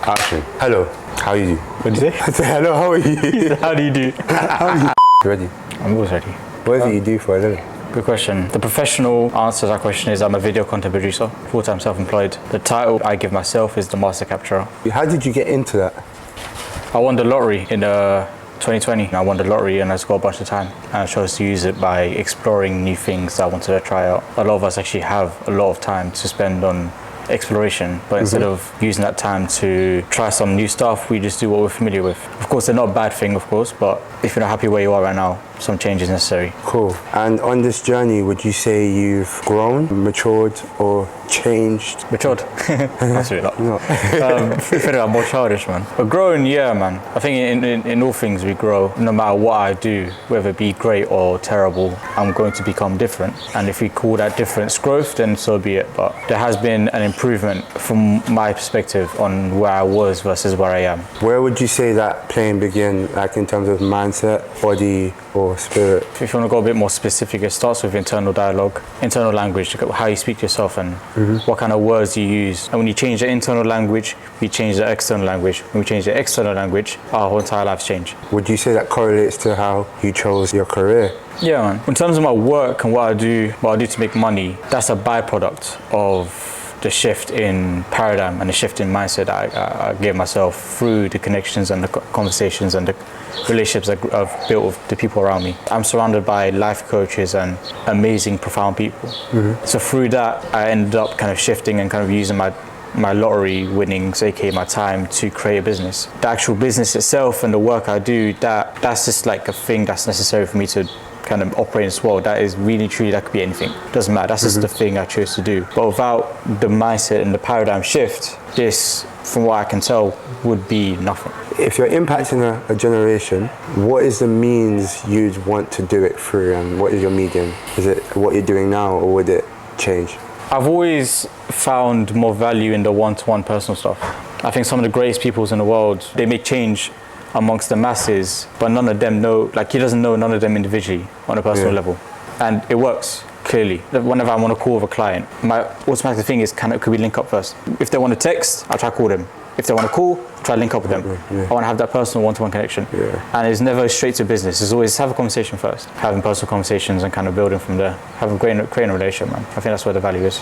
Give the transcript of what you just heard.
Action. Hello, how are you? What did you say? I said, hello, how are you? How do you do? How are you? Ready? I'm always ready. What is it you do for a living? Good question. The professional answer to that question is I'm a video content producer, full-time self-employed. The title I give myself is the master capturer. How did you get into that? I won the lottery in 2020. I won the lottery and I just got a bunch of time. And I chose to use it by exploring new things that I wanted to try out. A lot of us actually have a lot of time to spend on exploration, but instead of using that time to try some new stuff, we just do what we're familiar with. Of course, they're not a bad thing, of course, but if you're not happy where you are right now, some change is necessary. Cool. And on this journey, would you say you've grown, matured, or changed? Matured? Absolutely not. No. I feel like I'm more childish, man. But growing, yeah, man. I think in all things we grow. No matter what I do, whether it be great or terrible, I'm going to become different. And if we call that difference growth, then so be it. But there has been an improvement from my perspective on where I was versus where I am. Where would you say that plane began, like in terms of mindset, body, or spirit? If you want to go a bit more specific, it starts with internal dialogue, internal language, how you speak to yourself and what kind of words you use. And when you change the internal language, we change the external language. When we change the external language, our whole entire lives change. Would you say that correlates to how you chose your career? Yeah, man. In terms of my work and what I do to make money, that's a byproduct of the shift in paradigm and the shift in mindset that I gave myself through the connections and the conversations and the relationships that I've built with the people around me. I'm surrounded by life coaches and amazing, profound people. So through that, I ended up kind of shifting and kind of using my lottery winnings, aka my time, to create a business. The actual business itself and the work I do, that's just like a thing that's necessary for me to kind of operate in this world. That is really, truly, that could be anything. Doesn't matter, that's just the thing I chose to do. But without the mindset and the paradigm shift, this, from what I can tell, would be nothing. If you're impacting a generation, what is the means you'd want to do it through, and what is your medium? Is it what you're doing now, or would it change? I've always found more value in the one-to-one personal stuff. I think some of the greatest peoples in the world, they make change amongst the masses, but none of them know, like he doesn't know none of them individually on a personal level. And it works, clearly. Whenever I want to call with a client, my automatic thing is, could we link up first? If they want to text, I'll try to call them. If they want to call, try to link up with them. I want to have that personal one-to-one connection. And it's never straight to business. It's always have a conversation first. Having personal conversations and kind of building from there. Creating a relationship, man. I think that's where the value is.